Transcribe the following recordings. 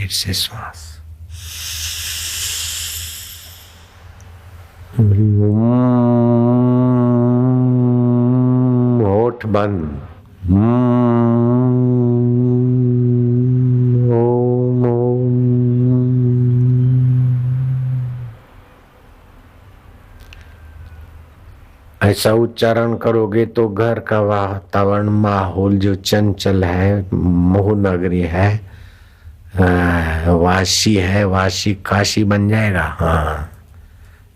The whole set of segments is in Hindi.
फिर से श्वास। होठ बंद। ओम ओम। ऐसा उच्चारण करोगे तो घर का वातावरण, माहौल जो चंचल है, मोह नगरी है, वाशी है, वाशी काशी बन जाएगा। हाँ,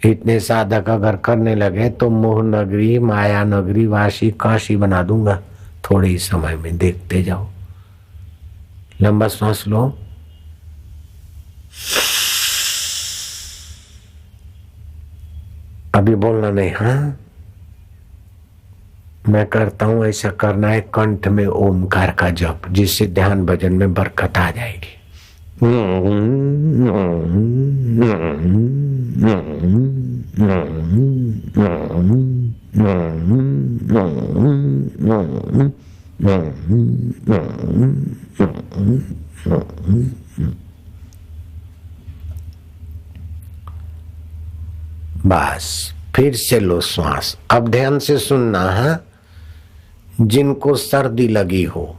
इतने साधक अगर करने लगे तो मोह नगरी, माया नगरी, वाशी काशी बना दूंगा थोड़े ही समय में। देखते जाओ। लंबा सांस लो। अभी बोलना नहीं। हाँ, मैं करता हूं, ऐसा करना है। कंठ में ओमकार का जप, जिससे ध्यान भजन में बरकत आ जाएगी। बस फिर से लो श्वास। अब ध्यान से सुनना है। जिनको सर्दी लगी हो,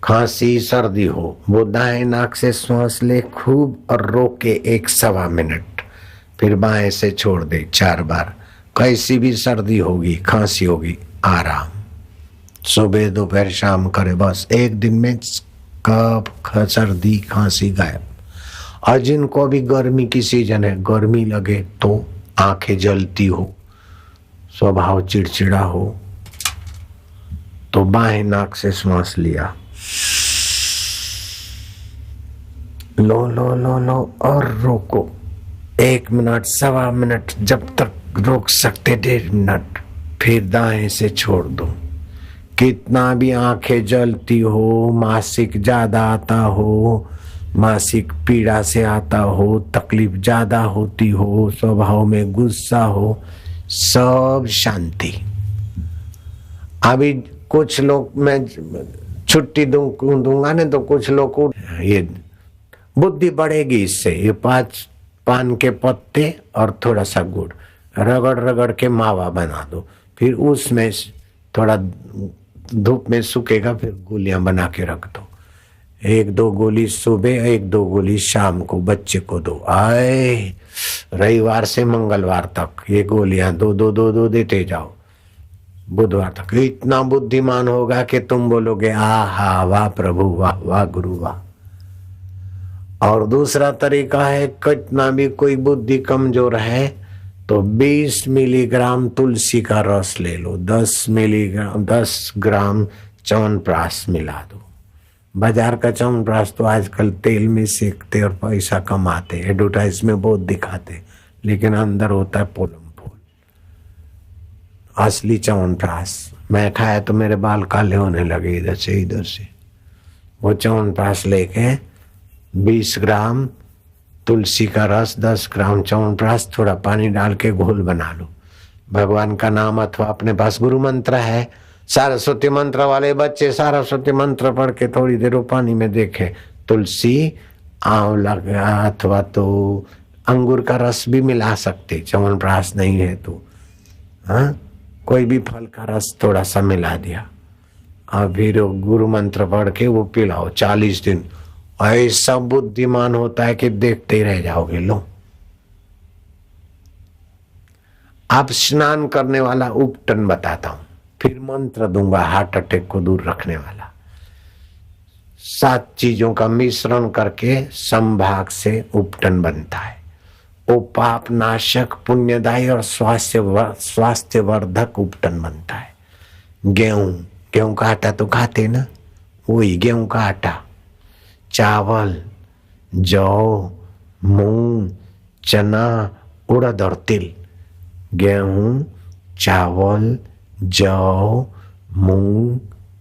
खांसी सर्दी हो, वो दाएं नाक से श्वास ले खूब और रोके 1-1.25 मिनट, फिर बाएं से छोड़ दे 4 बार। कैसी भी सर्दी होगी, खांसी होगी, आराम। सुबह दोपहर शाम करे, बस 1 दिन में कफ सर्दी खांसी गायब। और जिनको भी गर्मी की सीजन है, गर्मी लगे तो आंखें जलती हो, स्वभाव चिड़चिड़ा हो, तो बाएं नाक से श्वास लिया, लो लो लो लो और रोको 1 मिनट, 1.25 मिनट, जब तक रोक सकते 1.5 मिनट, फिर दाएं से छोड़ दो। कितना भी आंखें जलती हो, मासिक ज्यादा आता हो, मासिक पीड़ा से आता हो, तकलीफ ज्यादा होती हो, स्वभाव में गुस्सा हो, सब शांति। अभी कुछ लोग, मैं छुट्टी दूंगा ना, तो कुछ लोग को ये बुद्धि बढ़ेगी इससे। ये 5 पान के पत्ते और थोड़ा सा गुड़ रगड़ रगड़ के मावा बना दो, फिर उसमें थोड़ा धूप में सूखेगा, फिर गोलियां बना के रख दो। 1-2 गोली सुबह, 1-2 गोली शाम को बच्चे को दो। आए रविवार से मंगलवार तक ये गोलियां 2-2 देते जाओ, बुधवार तक। इतना बुद्धिमान होगा कि तुम बोलोगे आहा वाह प्रभु, वाह वाह गुरु वाह। और दूसरा तरीका है, कितना भी कोई बुद्धि कमजोर है तो 20 मिलीग्राम तुलसी का रस ले लो, 10 ग्राम च्यवनप्राश मिला दो। बाजार का च्यवनप्राश तो आजकल तेल में सेकते और पैसा कमाते, एडवर्टाइज में बहुत दिखाते, लेकिन अंदर होता है पोलम फूल। असली च्यवनप्राश मैं खाया तो मेरे बाल काले होने लगे इधर से इधर से। वो च्यवनप्राश लेके 20 ग्राम तुलसी का रस, 10 ग्राम च्यवनप्राश, थोड़ा पानी डाल के घोल बना लो। भगवान का नाम, अथवा अपने पास गुरु मंत्र है, सरस्वती मंत्र वाले बच्चे सरस्वती मंत्र पढ़ के थोड़ी देर पानी में देखे। तुलसी, आंवला अथवा तो अंगूर का रस भी मिला सकते, च्यवनप्राश नहीं है तो। हाँ, कोई भी फल का रस थोड़ा सा मिला दिया और फिर गुरु मंत्र पढ़ के वो पिलाओ 40 दिन। ऐसा बुद्धिमान होता है कि देखते ही रह जाओगे। लो, आप स्नान करने वाला उपटन बताता हूं, फिर मंत्र दूंगा हार्ट अटैक को दूर रखने वाला। 7 चीजों का मिश्रण करके संभाग से उपटन बनता है। वो पाप नाशक, पुण्यदायी और स्वास्थ्यवर्धक उपटन बनता है। गेहूं का आटा तो खाते ना, वही गेहूं का आटा, चावल, जौ, मूंग, चना, उड़द और तिल। गेहूं, चावल, जौ, मूंग,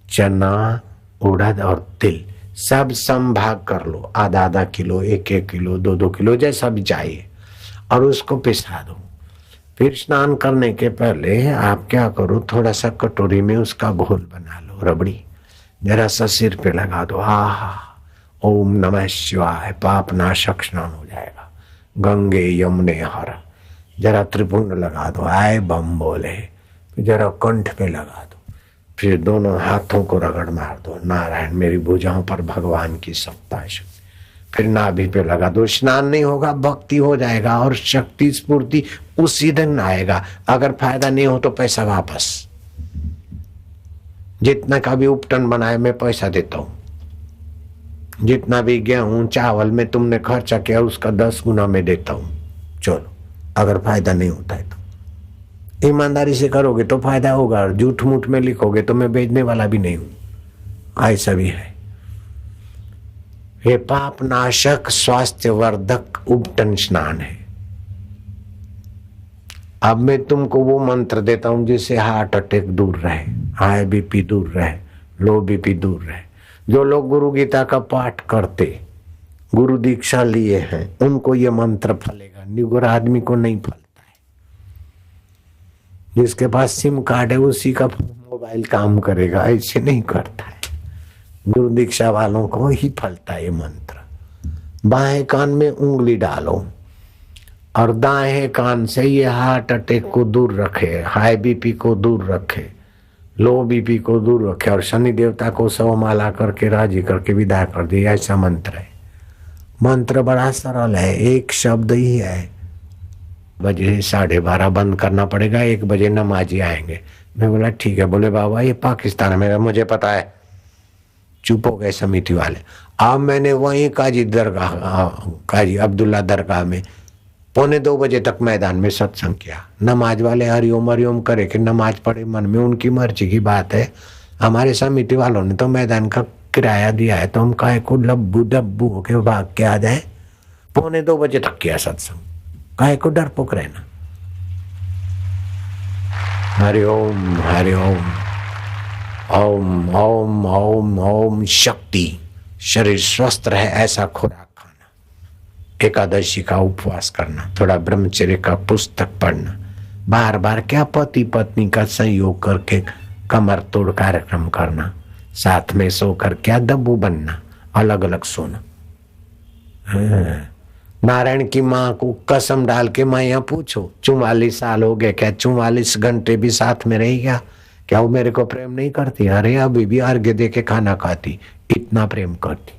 चना, उड़द और तिल सब संभाग कर लो, आधा किलो, 1 किलो, 2 किलो, जैसा भी चाहिए, और उसको पिसा दो। फिर स्नान करने के पहले आप क्या करो, थोड़ा सा कटोरी में उसका घोल बना लो, रबड़ी, जरा सा सिर पे लगा दो। आहा, ओम नमः शिवाय, पाप नाशक स्नान हो जाएगा। गंगे यमुने हर, जरा त्रिपुंड लगा दो, आए बम बोले, जरा कंठ पे लगा दो, फिर दोनों हाथों को रगड़ मार दो, नारायण मेरी भुजाओं पर भगवान की सत्ता है। फिर नाभि पे लगा दो। स्नान नहीं होगा, भक्ति हो जाएगा और शक्ति स्फूर्ति उसी दिन आएगा। अगर फायदा नहीं हो तो पैसा वापस। जितना का भी उपटन बनाए मैं पैसा देता हूं। जितना भी गेहूं चावल में तुमने खर्चा किया उसका 10 गुना मैं देता हूं। चलो, अगर फायदा नहीं होता है तो ईमानदारी से करोगे तो फायदा होगा, और झूठ मूठ में लिखोगे तो मैं बेचने वाला भी नहीं हूं। ऐसा भी है। ये पाप नाशक स्वास्थ्य वर्धक उपटन स्नान है। अब मैं तुमको वो मंत्र देता हूं जिससे हार्ट अटैक दूर रहे, हाई बीपी दूर रहे, लो बीपी दूर रहे। जो लोग गुरु गीता का पाठ करते, गुरु दीक्षा लिए हैं, उनको ये मंत्र फलेगा। निगुर आदमी को नहीं फलता है। जिसके पास सिम कार्ड है उसी का मोबाइल काम करेगा, ऐसे नहीं करता है। गुरु दीक्षा वालों को ही फलता है ये मंत्र। बाएं कान में उंगली डालो और दाएं कान से ये हार्ट अटैक को दूर रखे, हाई बीपी को दूर रखे, लो बीपी को दूर रखे, और शनि देवता को 100 माला करके राजी करके विदा कर दिया। ऐसा मंत्र है। मंत्र बड़ा सरल है, एक शब्द ही है। बजे 12:30 बंद करना पड़ेगा, 1 बजे नमाजी आएंगे। मैं बोला ठीक है। बोले बाबा ये पाकिस्तान में, मुझे पता है। चुप हो गए समिति वाले। अब मैंने वहीं काजी अब्दुल्ला दरगाह में 1:45 बजे तक मैदान में सत्संग किया। नमाज वाले हरिओम हरिओम करे कि नमाज पढ़े, मन में उनकी मर्जी की बात है। हमारे समिति वालों ने तो मैदान का किराया दिया है, तो हम काहे को लब्बू डब्बू होके भाग के आ जाए। 1:45 बजे तक किया सत्संग, काहे को डरपोक रहना। हरिओम हरिओम, ओम ओम ओम ओम। शक्ति, शरीर स्वस्थ रहे ऐसा खुराक खाना, एकादशी का उपवास करना, थोड़ा ब्रह्मचर्य का पुस्तक पढ़ना, बार बार क्या पति पत्नी का संयोग करके कमर तोड़ कार्यक्रम करना, साथ में सोकर क्या दब्बू बनना, अलग अलग सोना। नारायण की माँ को कसम डाल के माँ यहाँ पूछो, 44 साल हो गए, क्या 44 घंटे भी साथ में रही क्या वो मेरे को प्रेम नहीं करती? अरे अभी भी अर्घ्य दे के खाना खाती, इतना प्रेम करती।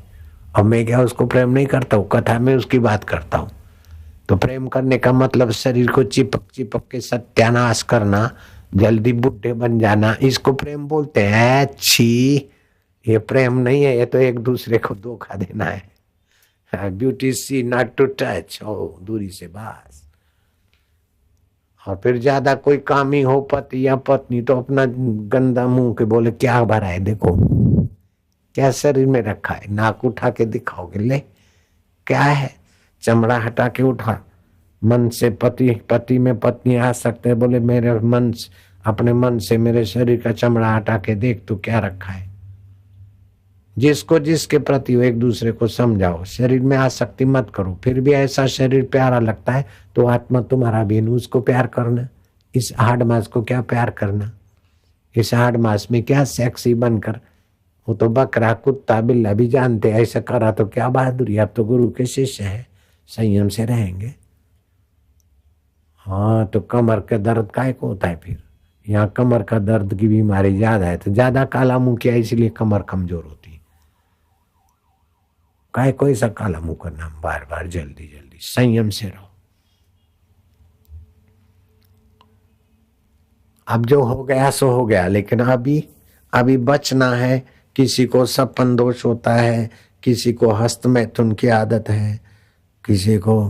अब मैं क्या उसको प्रेम नहीं करता हूँ? कथा में उसकी बात करता हूँ। तो प्रेम करने का मतलब शरीर को चिपक चिपक के सत्यानाश करना, जल्दी बुढ़े बन जाना, इसको प्रेम बोलते हैं। छी, ये प्रेम नहीं है, ये तो एक दूसरे को धोखा देना है। Beauty see not to touch, हो दूरी से बात। और फिर ज्यादा कोई कामी हो पति या पत्नी तो अपना गंदा मुंह के बोले क्या भरा है, देखो क्या शरीर में रखा है, नाक उठा के दिखाओगे, ले क्या है, चमड़ा हटा के उठा। मन से पति में पत्नी आ सकते हैं, बोले मेरे मन, अपने मन से मेरे शरीर का चमड़ा हटा के देख तो क्या रखा है। जिसको जिसके प्रति हो एक दूसरे को समझाओ, शरीर में आसक्ति मत करो। फिर भी ऐसा शरीर प्यारा लगता है तो आत्मा तुम्हारा भी, उसको प्यार करना। इस हाड़ मास को क्या प्यार करना, इस हाड़ मास में क्या सेक्सी बनकर। वो तो बकरा कुत्ता बिल्ला भी जानते, ऐसा करा तो क्या बहादुरी। अब तो गुरु के शिष्य है, संयम से रहेंगे। हाँ तो कमर का दर्द काय को होता है? फिर यहाँ कमर का दर्द की बीमारी ज्यादा है, तो ज्यादा काला मुंह किया इसलिए कमर कमजोर होती है। काय कोई सा काला मुंह करना, बार बार जल्दी जल्दी, संयम से रहो। अब जो हो गया सो हो गया, लेकिन अभी बचना है। किसी को सपन दोष होता है, किसी को हस्त मैथुन की आदत है, किसी को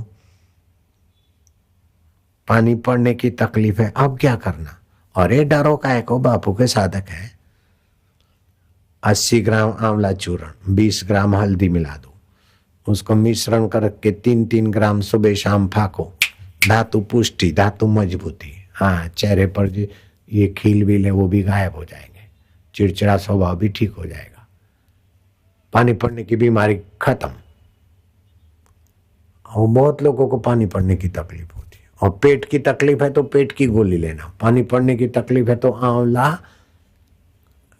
पानी पड़ने की तकलीफ है। अब क्या करना? अरे डरो काय को, बापू के साधक है। 80 ग्राम आंवला चूर्ण, 20 ग्राम हल्दी मिला दो, उसको मिश्रण करके 3-3 ग्राम सुबह शाम फाको। धातु पुष्टि, धातु मजबूती। हाँ, चेहरे पर जो ये खील विल है वो भी गायब हो जाएंगे, चिड़चिड़ा स्वभाव भी ठीक हो जाएगा, पानी पड़ने की बीमारी खत्म। और बहुत लोगों को पानी पड़ने की तकलीफ होती है। और पेट की तकलीफ है तो पेट की गोली लेना, पानी पड़ने की तकलीफ है तो आंवला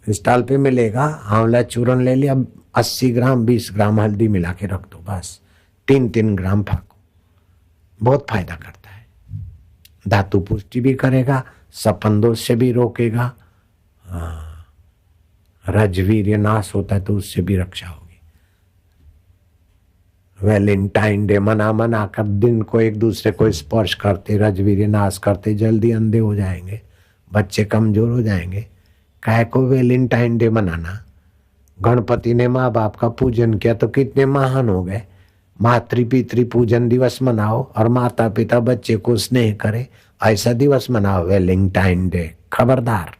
स्टॉल पे मिलेगा। आंवला चूरन ले लिया, 80 ग्राम 20 ग्राम हल्दी मिला के रख दो, बस 3-3 ग्राम फाको, बहुत फायदा करता है। धातु पुष्टि भी करेगा, सपन दोष से भी रोकेगा, रजवीर्य नाश होता है तो उससे भी रक्षा होगी। वैलेंटाइन डे मना कर दिन को एक दूसरे को स्पर्श करते, रजवीर्य नाश करते, जल्दी अंधे हो जाएंगे, बच्चे कमजोर हो जाएंगे। काय को वैलेंटाइन डे मनाना? गणपति ने माँ बाप का पूजन किया तो कितने महान हो गए। मातृ पितृ पूजन दिवस मनाओ और माता पिता बच्चे को स्नेह करे, ऐसा दिवस मनाओ वैलेंटाइन डे। खबरदार,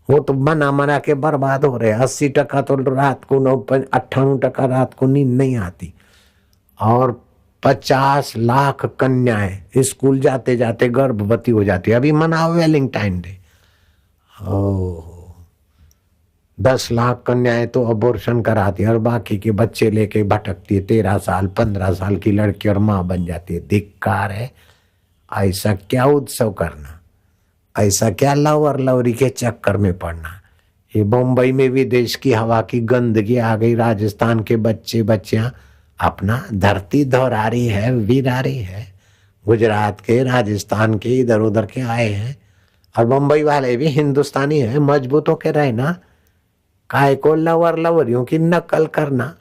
वो तो मना के बर्बाद हो रहे। 80% तो रात को 98% रात को नींद नहीं आती, और 50 लाख कन्याएं स्कूल जाते जाते गर्भवती हो जाती है। अभी मनाओ वैलेंटाइन डे। 10 लाख कन्याएं तो अबॉर्शन कराती है और बाकी के बच्चे लेके भटकती है। 13 साल 15 साल की लड़की और माँ बन जाती है। धिक्कार है। ऐसा क्या उत्सव करना, ऐसा क्या लवर लवरी के चक्कर में पड़ना। ये बम्बई में भी देश की हवा की गंदगी आ गई। राजस्थान के बच्चे बच्चियां अपना धरती दोहरा रही है, वीरा रही है। गुजरात के, राजस्थान के, इधर उधर के आए हैं, और बम्बई वाले भी हिंदुस्तानी है। मजबूत होके रहे ना, काय को लवर लवरियों की नकल करना।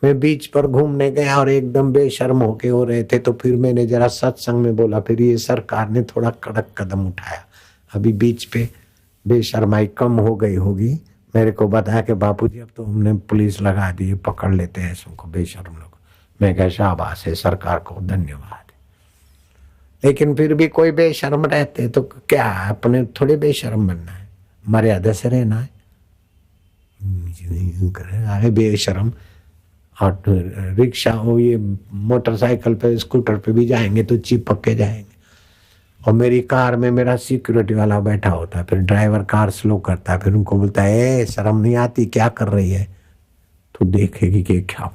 मैं बीच पर घूमने गया और एकदम बेशर्म होके हो रहे थे, तो फिर मैंने जरा सत्संग में बोला, फिर ये सरकार ने थोड़ा कड़क कदम उठाया। अभी बीच पे बेशर्माई कम हो गई होगी। मेरे को बताया कि बापूजी अब तो हमने पुलिस लगा दी, पकड़ लेते हैं सबको बेशर्म लोग। मैं कहा शाबाश है, सरकार को धन्यवाद। लेकिन फिर भी कोई बेशर्म रहते तो क्या, अपने थोड़े बेशर्म बनना है, मर्यादा से रहना है। अरे बेशर्म, और रिक्शा हो, ये मोटरसाइकिल पे स्कूटर पे भी जाएंगे तो चिपक के जाएंगे। और मेरी कार में मेरा सिक्योरिटी वाला बैठा होता है, फिर ड्राइवर कार स्लो करता है, फिर उनको बोलता है ए शर्म नहीं आती, क्या कर रही है? तो देखेगी कि क्या।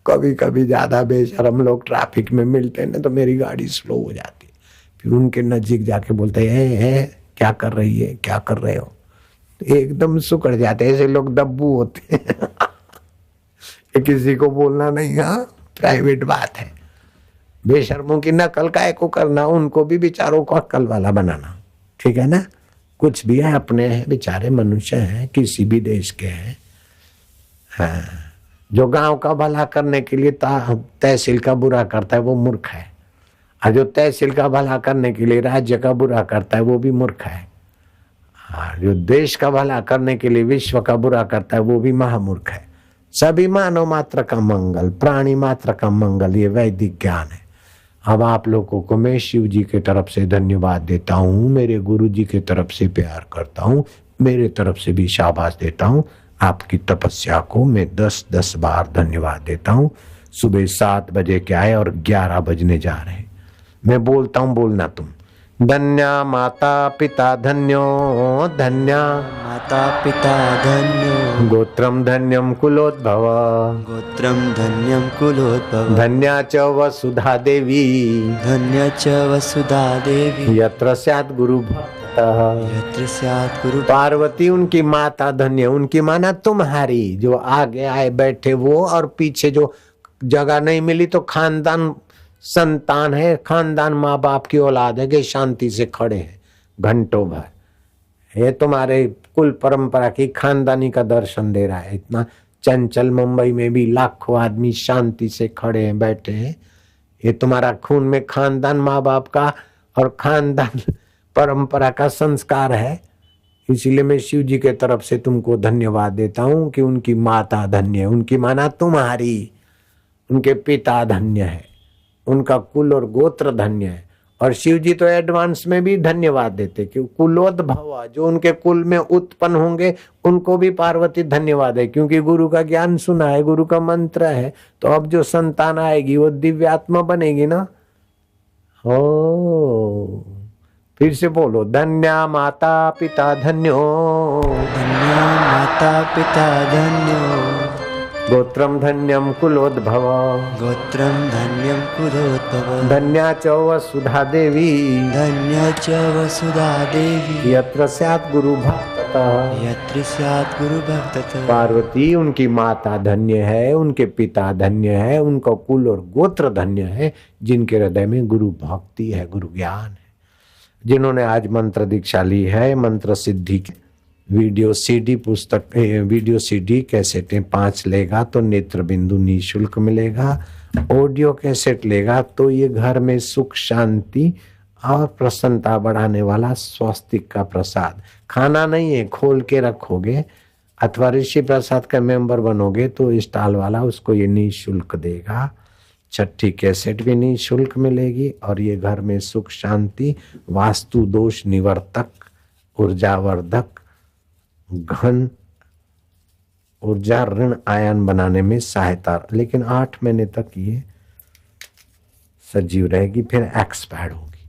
कभी कभी ज्यादा बेशर्म लोग ट्रैफिक में मिलते हैं ना, तो मेरी गाड़ी स्लो हो जाती है। फिर उनके नजदीक जाके बोलते हैं क्या कर रही है, क्या कर रहे हो? तो एकदम सुकड़ जाते। ऐसे लोग दब्बू होते हैं। किसी को बोलना नहीं, हाँ प्राइवेट बात है। बेशर्मों की नकल काय को करना, उनको भी बेचारों को अक्ल वाला बनाना, ठीक है ना। कुछ भी है, अपने हैं, बेचारे मनुष्य हैं, किसी भी देश के हैं। हाँ, जो गांव का भला करने के लिए तहसील का बुरा करता है वो मूर्ख है, और जो तहसील का भला करने के लिए राज्य का बुरा करता है वो भी मूर्ख है। जो देश का भला करने के लिए विश्व का बुरा करता है वो भी महामूर्ख है। सभी मानव मात्र का मंगल, प्राणी मात्र का मंगल, ये वैदिक ज्ञान है। अब आप लोगों को मैं शिव जी के तरफ से धन्यवाद देता हूँ, मेरे गुरु जी के तरफ से प्यार करता हूँ, मेरे तरफ से भी शाबाश देता हूँ। आपकी तपस्या को मैं 10-10 बार धन्यवाद देता हूँ। सुबह 7 बजे के आए और 11 बजने जा रहे हैं। मैं बोलता हूँ, बोलना तुम। धन्या माता पिता धन्यो, धन्या माता पिता धन्यो, गोत्रम धन्यम कुलोद्भव, गोत्रम धन्यम कुलोद्भव, धन्या च वसुधा देवी, धन्या च वसुधा देवी, यत्र स्यात् गुरु भक्तः, यत्र स्यात् गुरु। पार्वती उनकी माता धन्य, उनकी माना तुम्हारी, जो आगे आए बैठे वो, और पीछे जो जगह नहीं मिली तो खानदान संतान है, खानदान माँ बाप की औलाद है कि शांति से खड़े हैं घंटों भर। ये तुम्हारे कुल परंपरा की खानदानी का दर्शन दे रहा है। इतना चंचल मुंबई में भी लाखों आदमी शांति से खड़े हैं, बैठे हैं। ये तुम्हारा खून में खानदान माँ बाप का और खानदान परंपरा का संस्कार है। इसीलिए मैं शिव जी के तरफ से तुमको धन्यवाद देता हूँ कि उनकी माता धन्य है, उनकी माना तुम्हारी, उनके पिता धन्य है, उनका कुल और गोत्र धन्य है। और शिव जी तो एडवांस में भी धन्यवाद देते कि कुलोद्भव, जो उनके कुल में उत्पन्न होंगे उनको भी पार्वती धन्यवाद है, क्योंकि गुरु का ज्ञान सुना है, गुरु का मंत्र है। तो अब जो संतान आएगी वो दिव्यात्मा बनेगी ना। हो, फिर से बोलो, धन्या माता पिता धन्यो, धन्या माता पिता धन्यो, गोत्रम धन्यम कुलोद्भव गोत्रं धन्यं कुलोद्भव धन्या च वसुधा देवी धन्या च वसुधा देवी यत्र स्यात् गुरु भक्तः यत्र स्यात् गुरु भक्तः। पार्वती उनकी माता धन्य है, उनके पिता धन्य है, उनका कुल और गोत्र धन्य है, जिनके हृदय में गुरु भक्ति है, गुरु ज्ञान है, जिन्होंने आज मंत्र दीक्षा ली है। मंत्र सिद्धि वीडियो सीडी पुस्तक वीडियो सीडी कैसेटें 5 लेगा तो नेत्र बिंदु निःशुल्क मिलेगा। ऑडियो कैसेट लेगा तो ये घर में सुख शांति और प्रसन्नता बढ़ाने वाला स्वस्तिक का प्रसाद। खाना नहीं है, खोल के रखोगे अथवा ऋषि प्रसाद का मेंबर बनोगे तो स्टॉल वाला उसको ये निःशुल्क देगा। छठी कैसेट भी निःशुल्क मिलेगी और ये घर में सुख शांति, वास्तु दोष निवर्तक, ऊर्जावर्धक, घन ऊर्जा ऋण आयन बनाने में सहायता। लेकिन 8 महीने तक ये सजीव रहेगी, फिर एक्सपायर होगी।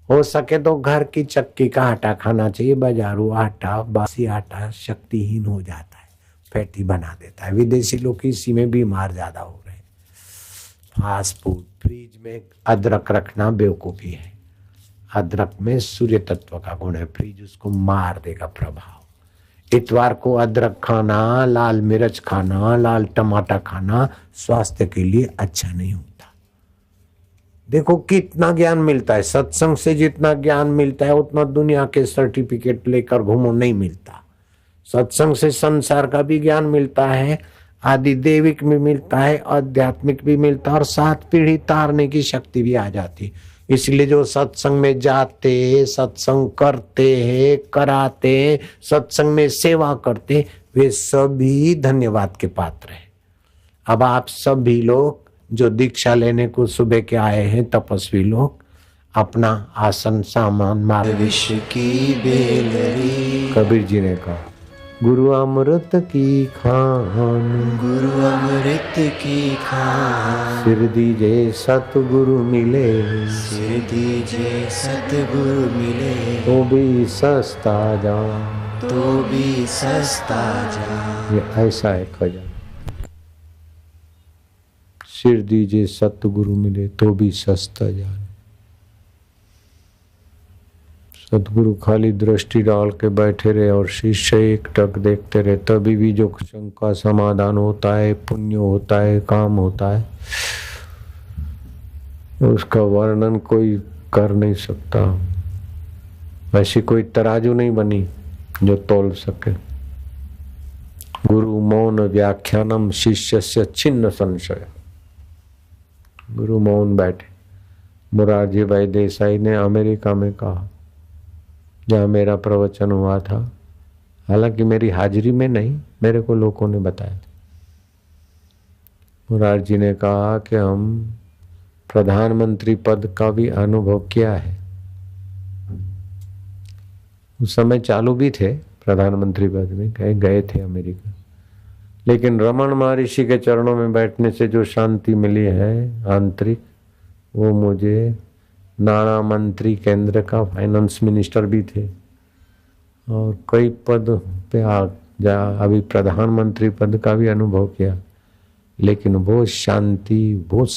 हो सके तो घर की चक्की का आटा खाना चाहिए। बाजारू आटा, बासी आटा शक्तिहीन हो जाता है, फैटी बना देता है। विदेशी लोग इसी में बीमार ज्यादा हो रहे हैं। फास्ट फूड, फ्रिज में अदरक रखना बेवकूफी है। अदरक में सूर्य तत्व का गुण है, फ्रिज उसको मार देगा प्रभाव। इतवार को अदरक खाना, लाल मिर्च खाना, लाल टमाटर खाना स्वास्थ्य के लिए अच्छा नहीं होता। देखो कितना ज्ञान मिलता है सत्संग से। जितना ज्ञान मिलता है उतना दुनिया के सर्टिफिकेट लेकर घूमो नहीं मिलता। सत्संग से संसार का भी ज्ञान मिलता है, आदि देविक भी मिलता है, आध्यात्मिक भी मिलता है और 7 पीढ़ी तारने की शक्ति भी आ जाती। इसलिए जो सत्संग में जाते, सत्संग करते, कराते, सत्संग में सेवा करते, वे सभी धन्यवाद के पात्र हैं। अब आप सभी लोग जो दीक्षा लेने को सुबह के आए हैं, तपस्वी लोग, अपना आसन सामान मार। विश्व की बेलरी कबीर जी ने कहा, गुरु अमृत की खान, गुरु अमृत की खान, सिर दीजे सतगुरु मिले, सिर दीजे सतगुरु मिले, तो भी सस्ता जान, तो भी सस्ता जान। ये ऐसा है खजाना। सिर दीजे सतगुरु मिले तो भी सस्ता जान। सतगुरु खाली दृष्टि डाल के बैठे रहे और शिष्य एक टक देखते रहे, तभी भी जो शंका समाधान होता है, पुण्य होता है, काम होता है, उसका वर्णन कोई कर नहीं सकता। ऐसी कोई तराजू नहीं बनी जो तोल सके। गुरु मौन व्याख्यानम शिष्यस्य छिन्न संशय। गुरु मौन बैठे। मुरारजी भाई देसाई ने अमेरिका में कहा, जहाँ मेरा प्रवचन हुआ था, हालांकि मेरी हाजिरी में नहीं, मेरे को लोगों ने बताया था। मुरारजी ने कहा कि हम प्रधानमंत्री पद का भी अनुभव किया है। उस समय चालू भी थे प्रधानमंत्री पद में, गए थे अमेरिका, लेकिन रमन महर्षि के चरणों में बैठने से जो शांति मिली है आंतरिक, वो मुझे नाणा मंत्री केंद्र का फाइनेंस मिनिस्टर भी थे और कई पद पे अभी प्रधानमंत्री पद का भी अनुभव किया, लेकिन वो शांति, वो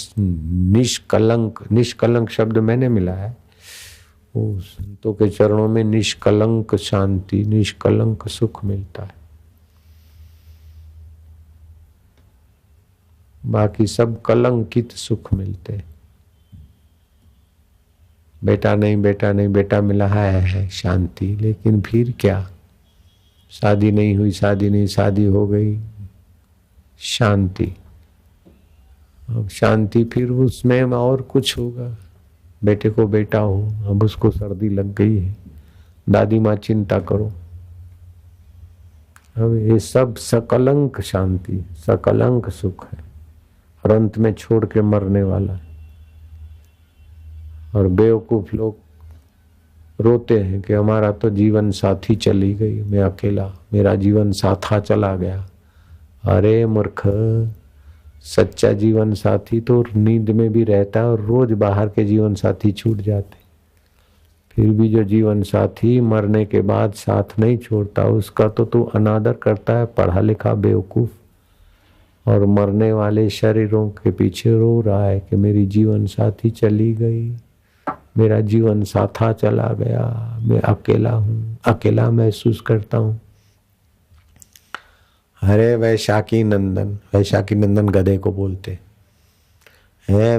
निष्कलंक शब्द मैंने मिला है, वो संतों के चरणों में निष्कलंक शांति, निष्कलंक सुख मिलता है। बाकी सब कलंकित सुख मिलते हैं। बेटा नहीं, बेटा नहीं, बेटा मिला है शांति, लेकिन फिर क्या, शादी नहीं हुई, शादी नहीं, शादी हो गई, शांति। अब शांति फिर उसमें और कुछ होगा। बेटे को बेटा हो, अब उसको सर्दी लग गई है, दादी माँ चिंता करो। अब ये सब सकलंक शांति, सकलंक सुख है और अंत में छोड़ के मरने वाला है। और बेवकूफ लोग रोते हैं कि हमारा तो जीवन साथी चली गई, मैं अकेला, मेरा जीवन साथा चला गया। अरे मूर्ख, सच्चा जीवन साथी तो नींद में भी रहता है और रोज बाहर के जीवन साथी छूट जाते। फिर भी जो जीवन साथी मरने के बाद साथ नहीं छोड़ता, उसका तो तू अनादर करता है, पढ़ा लिखा बेवकूफ। और मरने वाले शरीरों के पीछे रो रहा है कि मेरी जीवन साथी चली गई, मेरा जीवन साथा चला गया, मैं अकेला हूँ, अकेला महसूस करता हूँ। अरे वैशाखी नंदन, वैशाखी नंदन गधे को बोलते हैं।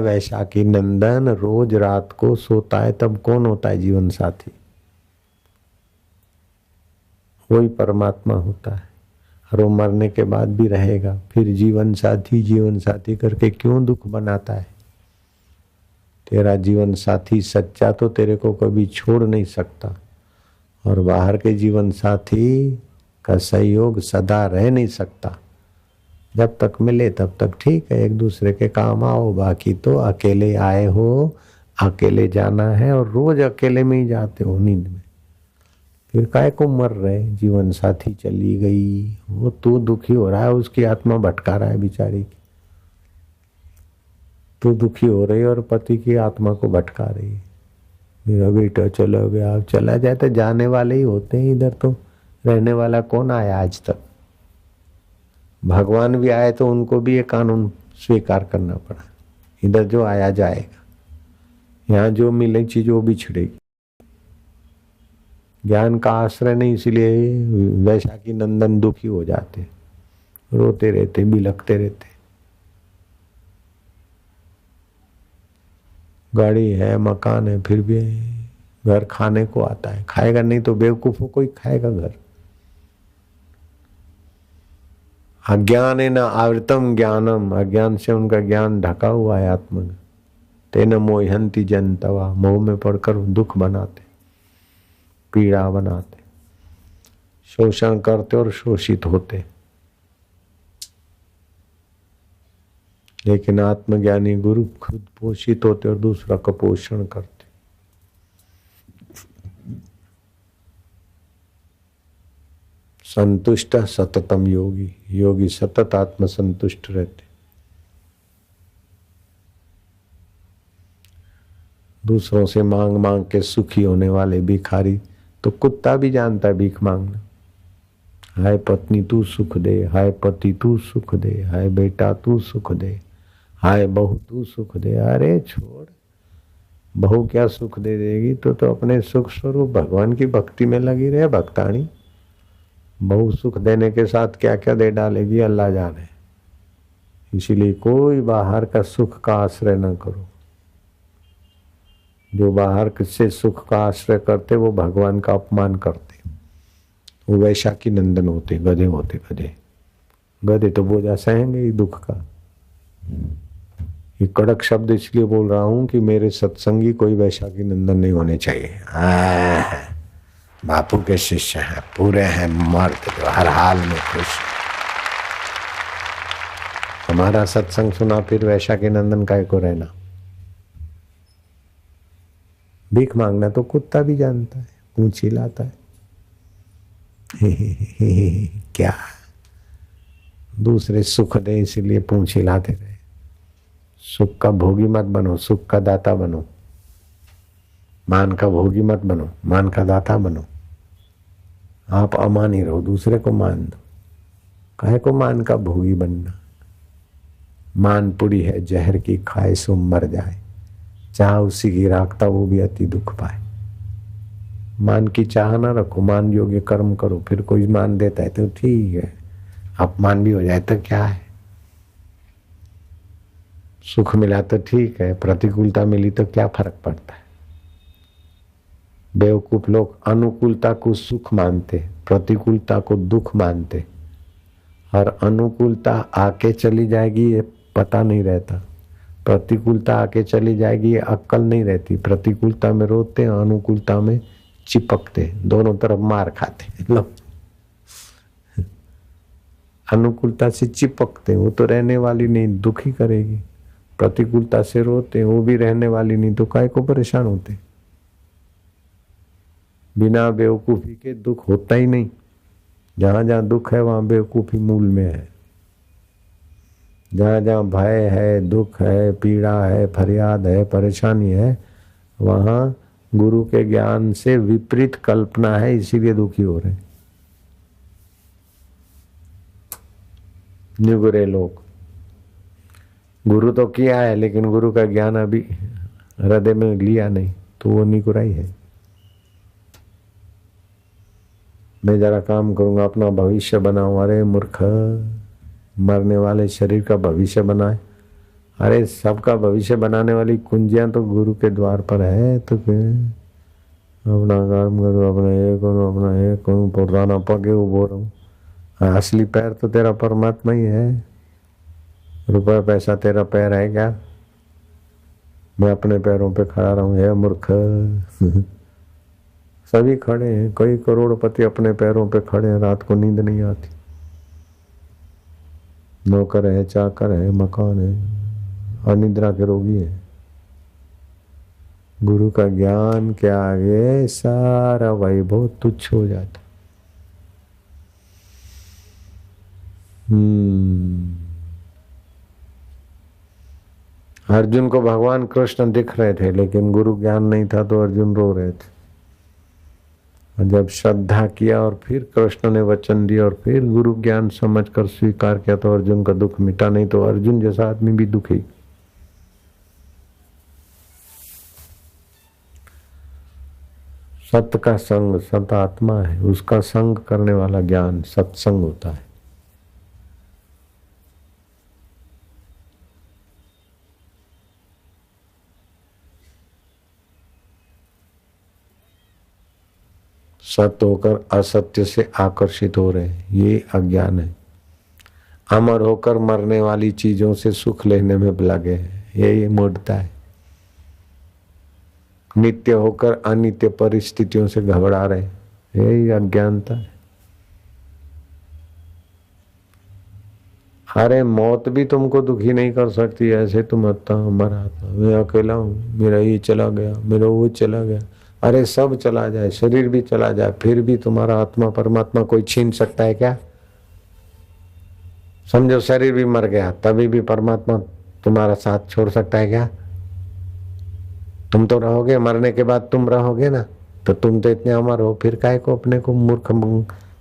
वैशाखी नंदन रोज रात को सोता है तब कौन होता है जीवन साथी? वही परमात्मा होता है। और वो मरने के बाद भी रहेगा। फिर जीवन साथी करके क्यों दुख बनाता है? तेरा जीवन साथी सच्चा तो तेरे को कभी छोड़ नहीं सकता, और बाहर के जीवन साथी का सहयोग सदा रह नहीं सकता। जब तक मिले तब तक ठीक है, एक दूसरे के काम आओ, बाकी तो अकेले आए हो, अकेले जाना है, और रोज अकेले में ही जाते हो नींद में। फिर काय को मर रहे? जीवन साथी चली गई, वो तू दुखी हो रहा है, उसकी आत्मा भटका रहा है बेचारी की। तू दुखी हो रही और पति की आत्मा को भटका रही है। मेरा बेटा चला गया, चला जाए तो जाने वाले ही होते हैं, इधर तो रहने वाला कौन आया आज तक? भगवान भी आए तो उनको भी ये कानून स्वीकार करना पड़ा, इधर जो आया जाएगा। यहाँ जो मिले चीज वो बिछड़ेगी। ज्ञान का आश्रय नहीं, इसलिए वैशाखी नंदन दुखी हो जाते, रोते रहते, बिलखते रहते। गाड़ी है, मकान है, फिर भी घर खाने को आता है, खाएगा नहीं तो बेवकूफों को ही खाएगा घर। अज्ञान है ना आवृतम ज्ञानम, अज्ञान से उनका ज्ञान ढका हुआ है आत्मा में। तेन मोहंती जनतवा, मोह में पड़कर दुख बनाते, पीड़ा बनाते, शोषण करते और शोषित होते। लेकिन आत्मज्ञानी गुरु खुद पोषित होते और दूसरा का पोषण करते। संतुष्ट सततम योगी, योगी सतत आत्म संतुष्ट रहते। दूसरों से मांग मांग के सुखी होने वाले भिखारी तो कुत्ता भी जानता है भीख मांगना। हाय पत्नी तू सुख दे, हाय पति तू सुख दे, हाय बेटा तू सुख दे, हाय बहू तू सुख दे। अरे छोड़, बहू क्या सुख दे देगी? तो अपने सुख स्वरूप भगवान की भक्ति में लगी रहे भक्तानी। बहू सुख देने के साथ क्या क्या दे डालेगी अल्लाह जाने। इसीलिए कोई बाहर का सुख का आश्रय न करो। जो बाहर से सुख का आश्रय करते वो भगवान का अपमान करते। वो वैशाखी नंदन होते, गधे होते। गधे तो बोझा सहेंगे ही दुख का। ये कड़क शब्द इसलिए बोल रहा हूं कि मेरे सत्संगी कोई वैशाखी नंदन नहीं होने चाहिए। बापू के शिष्य हैं, पूरे हैं मर्द जो हर हाल में खुश। हमारा सत्संग सुना फिर वैशाखी नंदन काय को रहना। भीख मांगना तो कुत्ता भी जानता है, पूंछ हिलाता है। क्या दूसरे सुख दे इसलिए पूंछ हिलाते रहे। सुख का भोगी मत बनो, सुख का दाता बनो। मान का भोगी मत बनो, मान का दाता बनो। आप अमानी रहो, दूसरे को मान दो। काहे को मान का भोगी बनना? मान पुड़ी है जहर की, खाए सो मर जाए। चाह उसी की राखता वो भी अति दुख पाए। मान की चाह ना रखो, मान योग्य कर्म करो। फिर कोई मान देता है तो ठीक है, अपमान भी हो जाए तो क्या है। सुख मिला तो ठीक है, प्रतिकूलता मिली तो क्या फर्क पड़ता है। बेवकूफ लोग अनुकूलता को सुख मानते, प्रतिकूलता को दुख मानते। और अनुकूलता आके चली जाएगी ये पता नहीं रहता, प्रतिकूलता आके चली जाएगी ये अक्कल नहीं रहती। प्रतिकूलता में रोते हैं, अनुकूलता में चिपकते, दोनों तरफ मार खाते। लो अनुकूलता से चिपकते, वो तो रहने वाली नहीं, दुखी करेगी। प्रतिकूलता से रोते, वो भी रहने वाली नहीं, तो काय को परेशान होते। बिना बेवकूफी के दुख होता ही नहीं। जहां जहां दुख है वहां बेवकूफी मूल में है। जहां जहां भय है, दुख है, पीड़ा है, फरियाद है, परेशानी है, वहां गुरु के ज्ञान से विपरीत कल्पना है, इसीलिए दुखी हो रहे। निगुरे लोग गुरु तो किया है लेकिन गुरु का ज्ञान अभी हृदय में लिया नहीं, तो वो निकुराई है। मैं जरा काम करूंगा, अपना भविष्य बनाऊं। अरे मूर्ख, मरने वाले शरीर का भविष्य बनाए। अरे सबका भविष्य बनाने वाली कुंजियां तो गुरु के द्वार पर है। तो अपना काम करो, अपना ये करो, अपना ये करूं, पुराना पगे उभो रहूं। असली पैर तो तेरा परमात्मा ही है। रुपया पैसा तेरा पैर है क्या? मैं अपने पैरों पे खड़ा रहूं? है मूर्ख। सभी खड़े हैं, कई करोड़पति अपने पैरों पे खड़े हैं, रात को नींद नहीं आती। नौकर है, चाकर है, मकान है, अनिद्रा के रोगी है। गुरु का ज्ञान के आगे सारा वैभव तुच्छ हो जाता। अर्जुन को भगवान कृष्ण दिख रहे थे लेकिन गुरु ज्ञान नहीं था, तो अर्जुन रो रहे थे। और जब श्रद्धा किया और फिर कृष्ण ने वचन दिया और फिर गुरु ज्ञान समझकर स्वीकार किया तो अर्जुन का दुख मिटा। नहीं तो अर्जुन जैसा आदमी भी दुखी। सत्य का संग सत आत्मा है, उसका संग करने वाला ज्ञान सत्संग होता है। सत्य होकर असत्य से आकर्षित हो रहे हैं, ये अज्ञान है। अमर होकर मरने वाली चीजों से सुख लेने में लगे हैं, ये मूढ़ता है। नित्य होकर अनित्य परिस्थितियों से घबरा रहे, यही अज्ञानता है। अरे मौत भी तुमको दुखी नहीं कर सकती, ऐसे तुम मरा था, मैं अकेला हूं, मेरा ये चला गया, मेरा वो चला गया। अरे सब चला जाए, शरीर भी चला जाए, फिर भी तुम्हारा आत्मा परमात्मा कोई छीन सकता है क्या? समझो शरीर भी मर गया, तभी भी परमात्मा तुम्हारा साथ छोड़ सकता है क्या? तुम तो रहोगे, मरने के बाद तुम रहोगे ना, तो तुम तो इतने अमर हो, फिर काहे को अपने को मूर्ख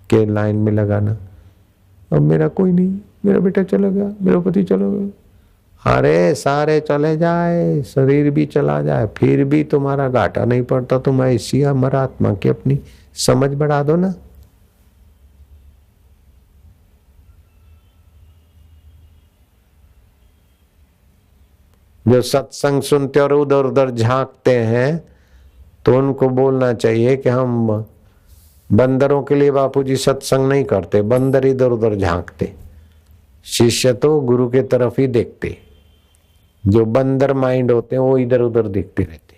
के लाइन में लगाना। अब मेरा कोई नहीं, मेरा बेटा चला गया, मेरा पति चला गया। अरे सारे चले जाए, शरीर भी चला जाए, फिर भी तुम्हारा घाटा नहीं पड़ता। तुम ऐसी अमर आत्मा की अपनी समझ बढ़ा दो ना। जो सत्संग सुनते और उधर उधर झांकते हैं तो उनको बोलना चाहिए कि हम बंदरों के लिए बापूजी सत्संग नहीं करते, बंदर इधर उधर झांकते, शिष्य तो गुरु के तरफ ही देखते। जो बंदर माइंड होते हैं वो इधर उधर देखते रहते।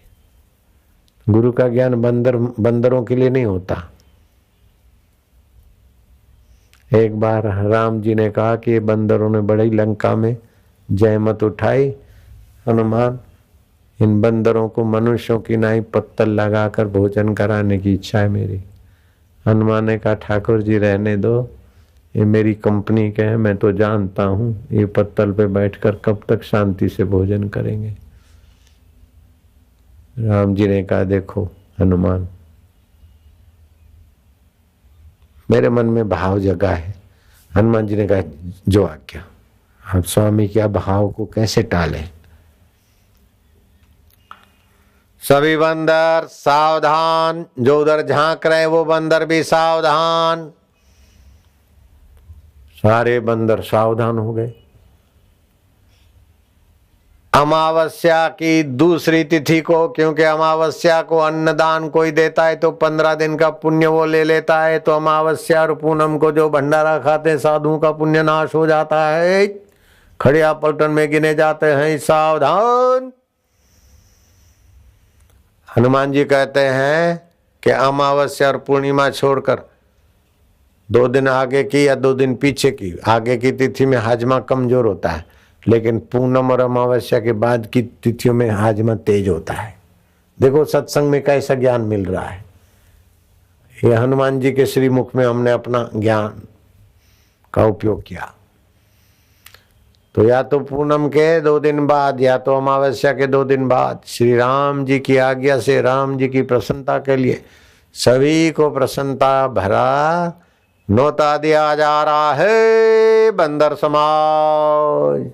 गुरु का ज्ञान बंदरों के लिए नहीं होता। एक बार राम जी ने कहा कि बंदरों ने बड़ी लंका में जहमत उठाई, हनुमान इन बंदरों को मनुष्यों की नाई पत्तल लगाकर भोजन कराने की इच्छा है मेरी। हनुमान ने कहा ठाकुर जी रहने दो, ये मेरी कंपनी के हैं, मैं तो जानता हूं ये पत्तल पे बैठकर कब तक शांति से भोजन करेंगे। राम जी ने कहा देखो हनुमान, मेरे मन में भाव जगा है। हनुमान जी ने कहा जो आज्ञा। अब स्वामी क्या भाव को कैसे टाले। सभी बंदर सावधान, जो उधर झांक रहे वो बंदर भी सावधान। सारे बंदर सावधान हो गए। अमावस्या की दूसरी तिथि को, क्योंकि अमावस्या को अन्नदान कोई देता है तो 15 दिन का पुण्य वो ले लेता है, तो अमावस्या और पूनम को जो भंडारा खाते साधुओं का पुण्य नाश हो जाता है। खड़िया पलटन में गिने जाते हैं सावधान। हनुमान जी कहते हैं कि अमावस्या और पूर्णिमा छोड़कर 2 दिन आगे की या 2 दिन पीछे की, आगे की तिथि में हाजमा कमजोर होता है, लेकिन पूनम और अमावस्या के बाद की तिथियों में हाजमा तेज होता है। देखो सत्संग में कैसा ज्ञान मिल रहा है। ये हनुमान जी के श्रीमुख में हमने अपना ज्ञान का उपयोग किया। तो या तो पूनम के 2 दिन बाद या तो अमावस्या के 2 दिन बाद श्री राम जी की आज्ञा से, राम जी की प्रसन्नता के लिए सभी को प्रसन्नता भरा नौता दिया जा रहा है। बंदर समाज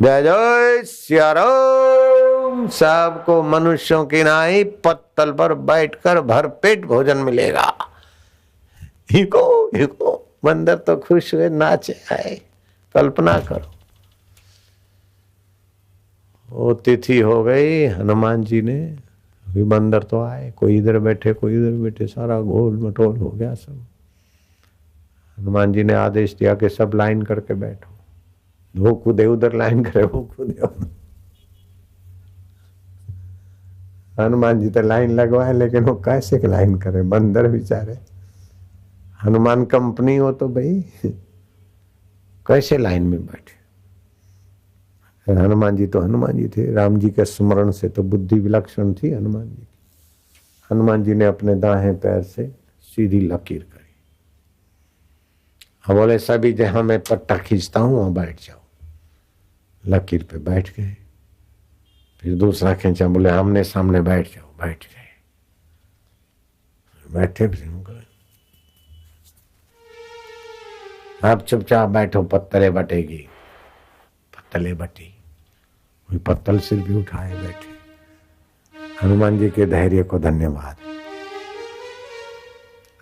जय जय सिया राम। सबको मनुष्यों की नाई पत्तल पर बैठकर भरपेट भोजन मिलेगा। हिको हिको, बंदर तो खुश हुए, नाचे आए। कल्पना करो, वो तिथि हो गई, हनुमान जी ने भी, बंदर तो आए, कोई इधर बैठे कोई इधर बैठे, सारा गोल मटोल हो गया सब। हनुमान जी ने आदेश दिया कि सब लाइन करके बैठो। वो कूदे उधर लाइन करे, वो कूदे उधर। हनुमान जी तो लाइन लगवाए, लेकिन वो कैसे लाइन करे, बंदर बेचारे। हनुमान कंपनी हो तो भाई कैसे लाइन में बैठे। हनुमान जी तो हनुमान जी थे, राम जी के स्मरण से तो बुद्धि विलक्षण थी हनुमान जी की। हनुमान जी ने अपने दाहिने पैर से सीधी लकीर करी। हम बोले सभी जहां मैं पट्टा खींचता हूं वहां बैठ जाओ। लकीर पे बैठ गए। फिर दूसरा खींचा, बोले आमने सामने बैठ जाओ। बैठ गए, बैठे। आप चुपचाप बैठो, पत्तले बटेगी। पत्तले बटी, कोई पत्तल सिर भी उठाए बैठे। हनुमान जी के धैर्य को धन्यवाद।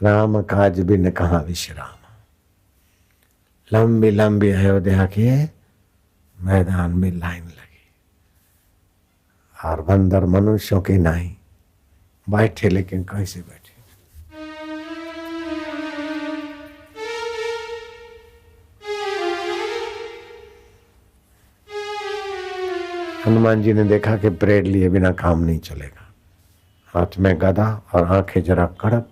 राम काज बिन कहाँ विश्राम। लंबी लंबी अयोध्या के मैदान में लाइन लगी और बंदर मनुष्यों के नाई बैठे, लेकिन कैसे बैठे। हनुमान जी ने देखा कि परेड लिए बिना काम नहीं चलेगा। हाथ में गदा और आंखें जरा कड़क,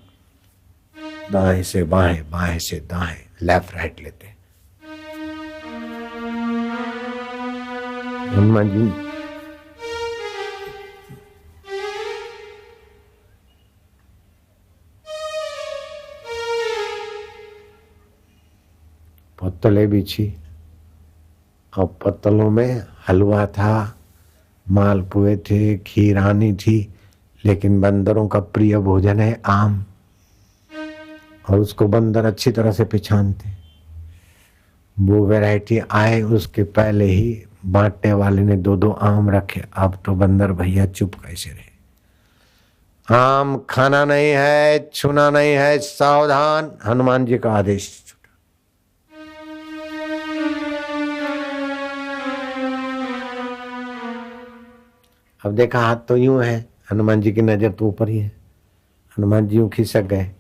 दाएं से बाएं बाएं से दाएं, लेफ्ट राइट लेते। हनुमान जी पत्तले बिछी और पत्तलों में हलवा था, मालपुए थे, खीरानी थी, लेकिन बंदरों का प्रिय भोजन है आम, और उसको बंदर अच्छी तरह से पहचानते। वो वैरायटी आए उसके पहले ही बांटने वाले ने 2-2 आम रखे। अब तो बंदर भैया चुप कैसे रहे। आम खाना नहीं है, छूना नहीं है, सावधान। हनुमान जी का आदेश। अब देखा हाथ तो यूं है, हनुमान जी की नजर तो ऊपर ही है। हनुमान जी यूं खिसक गए।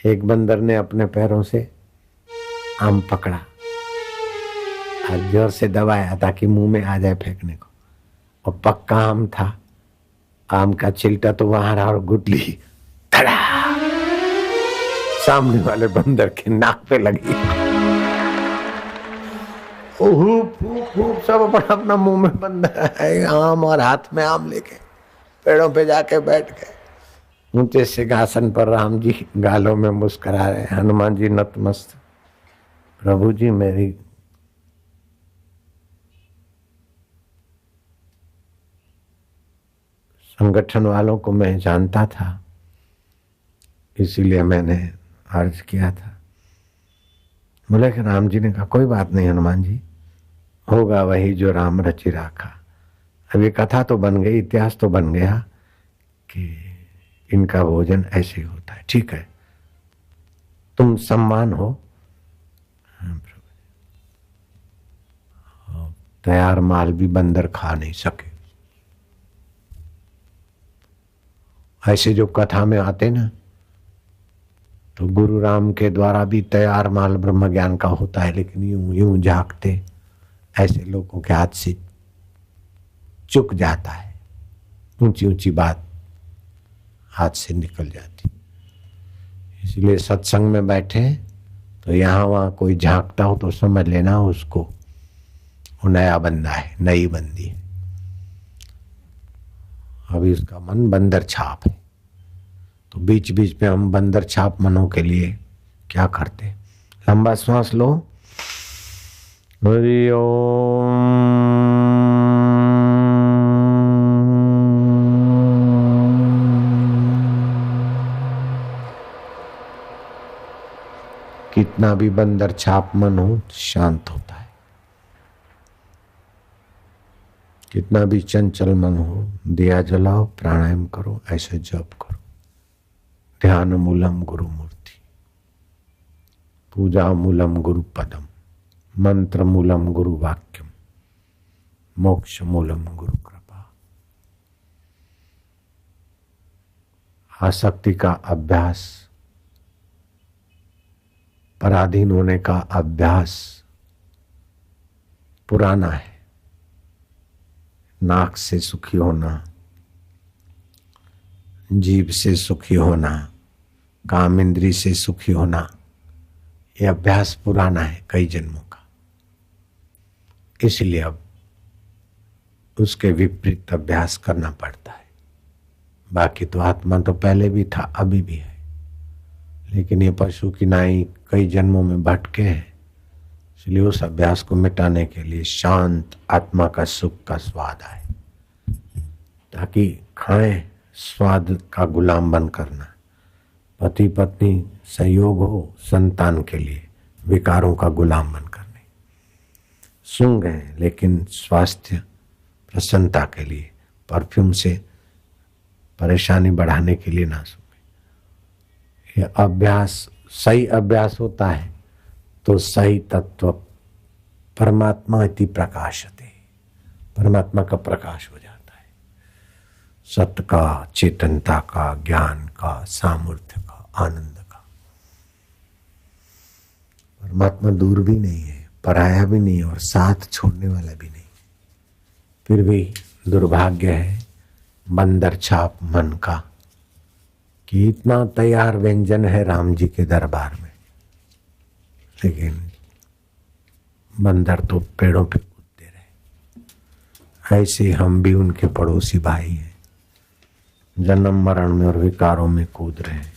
एक बंदर ने अपने पैरों से आम पकड़ा और जोर से दबाया ताकि मुंह में आ जाए फेंकने को। और पक्का आम था, आम का छिलटा तो वहां रहा और गुटली धड़ा सामने वाले बंदर के नाक पे लगी। सब अपना अपना मुंह में बंदर है आम, और हाथ में आम लेके पेड़ों पे जाके बैठ गए। ऊंचे सिंहासन पर राम जी गालों में मुस्कुरा रहे। हनुमान जी नतमस्तक, प्रभु जी मेरी संगठन वालों को मैं जानता था, इसीलिए मैंने अर्ज किया था। बोले कि राम जी ने कहा कोई बात नहीं हनुमान जी, होगा वही जो राम रचि राखा। अब ये कथा तो बन गई, इतिहास तो बन गया कि इनका भोजन ऐसे ही होता है। ठीक है, तुम सम्मान हो। तैयार माल भी बंदर खा नहीं सके। ऐसे जो कथा में आते ना, तो गुरु राम के द्वारा भी तैयार माल ब्रह्म ज्ञान का होता है, लेकिन यूं यूं झांकते ऐसे लोगों के हाथ से चुक जाता है। ऊंची ऊंची बात हाथ से निकल जाती। इसलिए सत्संग में बैठे तो यहाँ वहाँ कोई झांकता हो तो समझ लेना उसको वो नया बंदा है, नई बंदी है। अभी उसका मन बंदर छाप है। तो बीच बीच में हम बंदर छाप मनों के लिए क्या करते, लंबा श्वास लो, हरि ओम, कितना भी बंदर छाप मन हो शांत होता है। कितना भी चंचल मन हो, दिया जलाओ, प्राणायाम करो, ऐसे जप करो। ध्यान मूलम गुरु मूर्ति, पूजा मूलम गुरु पदम, मंत्र मूलम गुरु वाक्यम, मोक्ष मूलम गुरु कृपा। आसक्ति का अभ्यास, पराधीन होने का अभ्यास पुराना है। नाक से सुखी होना, जीभ से सुखी होना, काम इंद्री से सुखी होना, यह अभ्यास पुराना है कई जन्मों का। इसलिए अब उसके विपरीत अभ्यास करना पड़ता है। बाकी तो आत्मा तो पहले भी था, अभी भी है, लेकिन ये पशु की नाई कई जन्मों में भटके हैं। इसलिए उस अभ्यास को मिटाने के लिए शांत आत्मा का सुख का स्वाद आए, ताकि खाएं स्वाद का गुलाम बन करना। पति पत्नी संयोग हो संतान के लिए, विकारों का गुलाम बन करने। सूंघ है लेकिन स्वास्थ्य प्रसन्नता के लिए, परफ्यूम से परेशानी बढ़ाने के लिए ना सूंघे। यह अभ्यास सही अभ्यास होता है तो सही तत्व परमात्मा इति प्रकाशते, परमात्मा का प्रकाश हो जाता है। सत्य का, चेतनता का, ज्ञान का, सामर्थ्य का, आनंद का। परमात्मा दूर भी नहीं है, पराया भी नहीं है और साथ छोड़ने वाला भी नहीं। फिर भी दुर्भाग्य है बंदर छाप मन का कि इतना तैयार व्यंजन है राम जी के दरबार में, लेकिन बंदर तो पेड़ों पे कूदते रहे। ऐसे हम भी उनके पड़ोसी भाई हैं, जन्म मरण में और विकारों में कूद रहे हैं।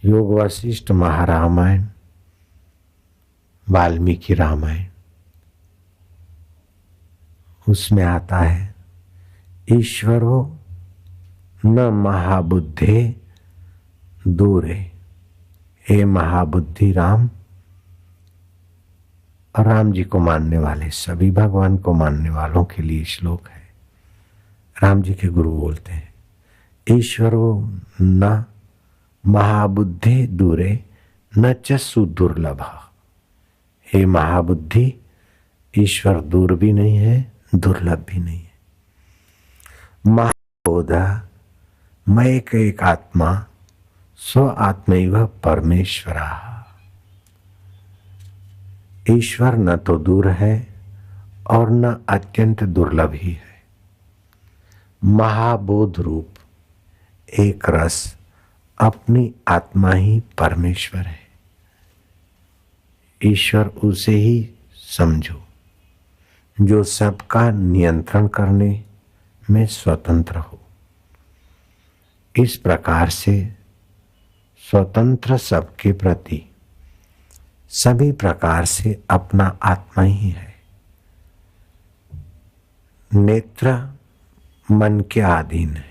योग वशिष्ठ महारामायण, वाल्मीकि रामायण, उसमें आता है ईश्वरो न महाबुद्धे दूरे। हे महाबुद्धि राम, और राम जी को मानने वाले सभी भगवान को मानने वालों के लिए श्लोक है। राम जी के गुरु बोलते हैं ईश्वरो न महाबुद्धि दूरे न च सुदुर्लभ। हे महाबुद्धि, ईश्वर दूर भी नहीं है, दुर्लभ भी नहीं है। महाबोध मैं एक आत्मा, स्व आत्मैव परमेश्वरा। ईश्वर न तो दूर है और न अत्यंत दुर्लभ ही है। महाबोध रूप एक रस अपनी आत्मा ही परमेश्वर है। ईश्वर उसे ही समझो जो सबका नियंत्रण करने में स्वतंत्र हो। इस प्रकार से स्वतंत्र सबके प्रति सभी प्रकार से अपना आत्मा ही है। नेत्र मन के अधीन है,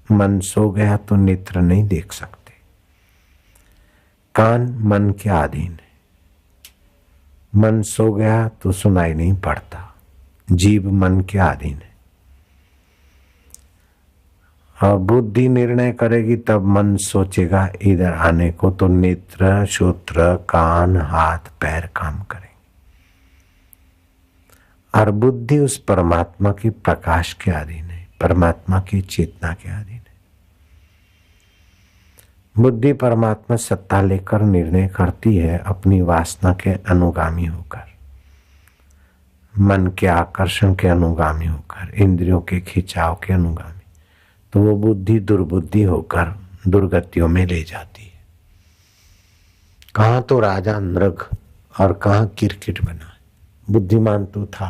मन सो गया तो नेत्र नहीं देख सकते। कान मन के अधीन है, मन सो गया तो सुनाई नहीं पड़ता। जीभ मन के अधीन है, और बुद्धि निर्णय करेगी तब मन सोचेगा इधर आने को, तो नेत्र, श्रोत्र, कान, हाथ, पैर काम करेंगे। और बुद्धि उस परमात्मा की प्रकाश के अधीन है, परमात्मा की चेतना के अधीन है। बुद्धि परमात्मा सत्ता लेकर निर्णय करती है अपनी वासना के अनुगामी होकर, मन के आकर्षण के अनुगामी होकर, इंद्रियों के खिंचाव के अनुगामी। तो वो बुद्धि दुर्बुद्धि होकर दुर्गतियों में ले जाती है। कहाँ तो राजा नृग और कहाँ किरकिट बना। बुद्धिमान तो था,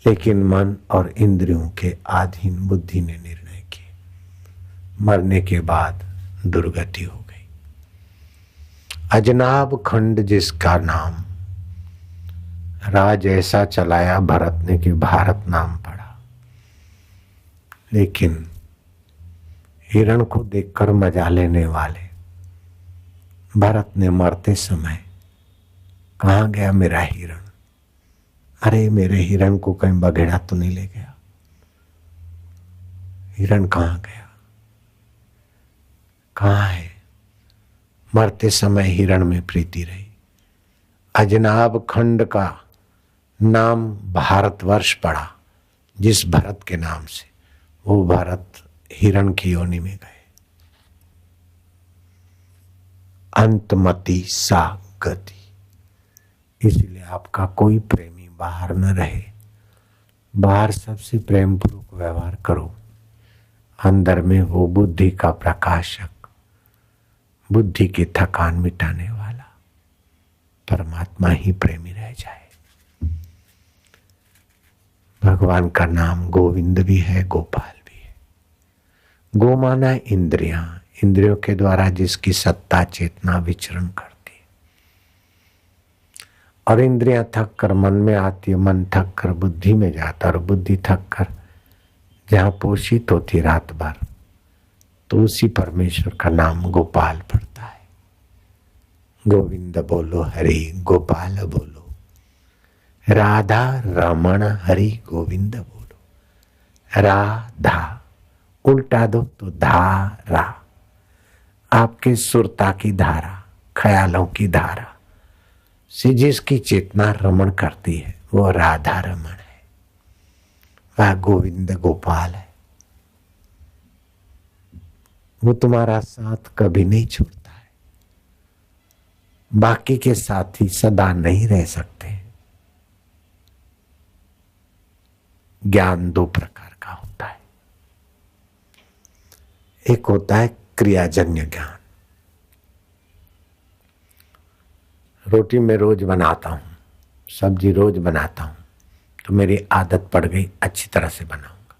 लेकिन मन और इंद्रियों के अधीन बुद्धि ने निर्णय किए। मरने के बाद दुर्गति हो गई। अजनाब खंड जिसका नाम, राज ऐसा चलाया भरत ने कि भारत नाम पड़ा। लेकिन हिरण को देखकर मजा लेने वाले भरत ने मरते समय कहाँ गया मेरा हिरण, अरे मेरे हिरण को कहीं बघेड़ा तो नहीं ले गया, हिरण कहाँ गया, कहाँ है। मरते समय हिरण में प्रीति रही। अजनाब खंड का नाम भारतवर्ष पड़ा जिस भरत के नाम से, वो भरत हिरण की योनि में गए। अंतमति सा गति। इसलिए आपका कोई प्रेमी बाहर न रहे, बाहर सबसे प्रेम पूर्वक व्यवहार करो, अंदर में वो बुद्धि का प्रकाशक, बुद्धि की थकान मिटाने वाला परमात्मा ही प्रेमी रह जाए। भगवान का नाम गोविंद भी है, गोपाल भी है। गो माना इंद्रियां, इंद्रियों के द्वारा जिसकी सत्ता चेतना विचरण करती है, और इंद्रियां थक कर मन में आती है, मन थक कर बुद्धि में जाता है, और बुद्धि थक कर जहां पोषित होती रात भर, तो उसी परमेश्वर का नाम गोपाल पड़ता है। गोविंद बोलो हरि गोपाल बोलो, राधा रमण हरि गोविंद बोलो। राधा उल्टा दो तो धारा, आपके सुरता की धारा, ख्यालों की धारा से जिसकी चेतना रमण करती है वो राधा रमण है, वह गोविंद गोपाल है। वो तुम्हारा साथ कभी नहीं छोड़ता है। बाकी के साथी सदा नहीं रह सकते। ज्ञान दो प्रकार का होता है, एक होता है क्रियाजन्य ज्ञान। रोटी मैं रोज बनाता हूं, सब्जी रोज बनाता हूं, तो मेरी आदत पड़ गई, अच्छी तरह से बनाऊंगा।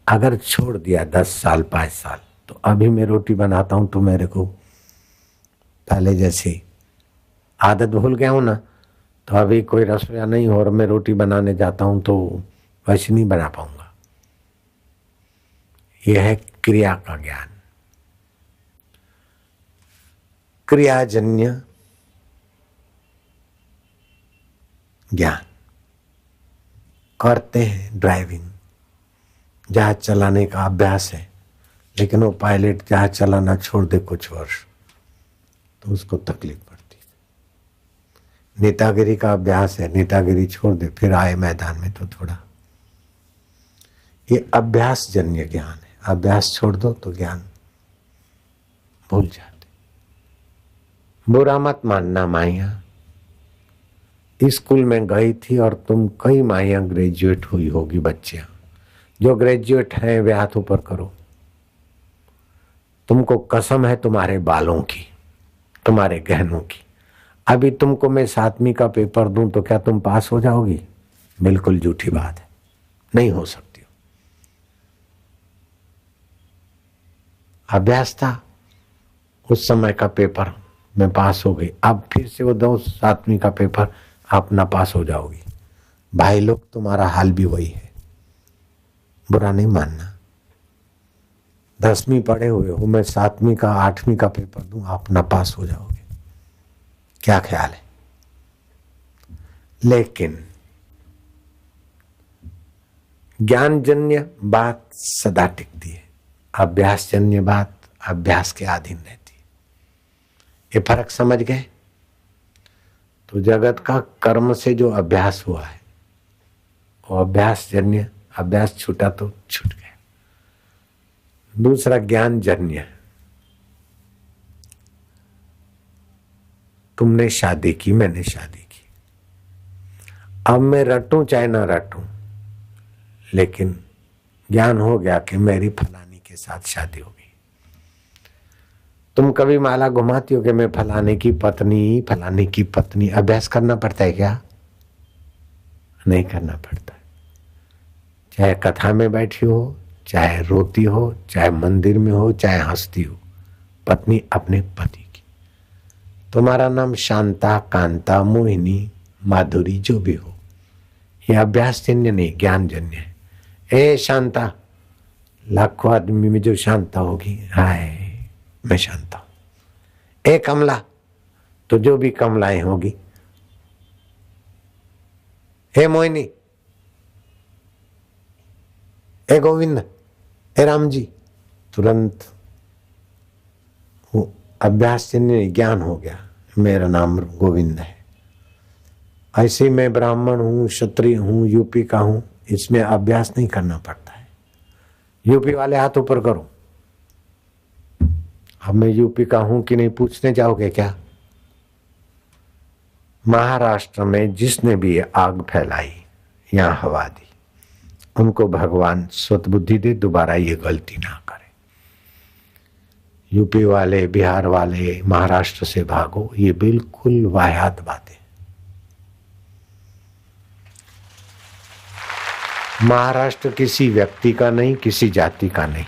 अगर छोड़ दिया 10 साल 5 साल, तो अभी मैं रोटी बनाता हूं तो मेरे को पहले जैसी आदत भूल गया हूं ना, तो अभी कोई रसोईया नहीं हो और मैं रोटी बनाने जाता हूं तो वैसे नहीं बना पाऊंगा। यह है क्रिया का ज्ञान, क्रियाजन्य ज्ञान। करते हैं ड्राइविंग, जहाज चलाने का अभ्यास है, लेकिन वो पायलट जहाज चलाना छोड़ दे कुछ वर्ष तो उसको तकलीफ पड़ती है। नेतागिरी का अभ्यास है, नेतागिरी छोड़ दे, फिर आए मैदान में तो थोड़ा, ये अभ्यास जन्य ज्ञान है। अभ्यास छोड़ दो तो ज्ञान भूल जाते। बुरा मत मानना माइया, स्कूल में गई थी और तुम कई माइया ग्रेजुएट हुई होगी। बच्चियां जो ग्रेजुएट हैं वे हाथ ऊपर करो। तुमको कसम है तुम्हारे बालों की, तुम्हारे गहनों की। अभी तुमको मैं 7वीं का पेपर दूं तो क्या तुम पास हो जाओगी? बिल्कुल झूठी बात है, नहीं हो सकती। अभ्यास था, उस समय का पेपर मैं पास हो गई, अब फिर से वो दो 7वीं का पेपर, आप ना पास हो जाओगी। भाई लोग तुम्हारा हाल भी वही है, बुरा नहीं मानना। 10वीं पढ़े हुए हो, मैं 7वीं का 8वीं का पेपर दूं, आप ना पास हो जाओगे। क्या ख्याल है? लेकिन ज्ञानजन्य बात सदा टिकती है, अभ्यासजन्य बात अभ्यास के अधीन रहती है। ये फर्क समझ गए? तो जगत का कर्म से जो अभ्यास हुआ है वो अभ्यासजन्य, अभ्यास छूटा तो छूट गया। दूसरा ज्ञानजन्य, तुमने शादी की, मैंने शादी की, अब मैं रटूं चाहे ना रटूं, लेकिन ज्ञान हो गया कि मेरी फलानी के साथ शादी होगी। तुम कभी माला घुमाती हो कि मैं फलाने की पत्नी, फलाने की पत्नी। अभ्यास करना पड़ता है क्या? नहीं करना पड़ता। चाहे कथा में बैठी हो, चाहे रोती हो, चाहे मंदिर में हो, चाहे हंसती हो, पत्नी अपने पति की। तुम्हारा नाम शांता, कांता, मोहिनी, माधुरी जो भी हो, ये अभ्यासजन्य नहीं, ज्ञानजन्य है। ए शांता, लाखों आदमी में जो शांता होगी, हाय मैं शांता हूं। ए कमला, तो जो भी कमलाएं होगी, हे मोहिनी, हे गोविंद, हे राम जी, तुरंत अभ्यास से ज्ञान हो गया, मेरा नाम गोविंद है। ऐसे मैं ब्राह्मण हूँ, क्षत्रिय हूँ, यूपी का हूँ, इसमें अभ्यास नहीं करना पड़ता है। यूपी वाले हाथ ऊपर करो। अब मैं यूपी का हूं कि नहीं पूछने जाओगे क्या? महाराष्ट्र में जिसने भी आग फैलाई या हवा दी, उनको भगवान स्वत बुद्धि दे, दोबारा ये गलती ना करे। यूपी वाले, बिहार वाले, महाराष्ट्र से भागो, ये बिल्कुल वाहियात बातें। महाराष्ट्र किसी व्यक्ति का नहीं, किसी जाति का नहीं।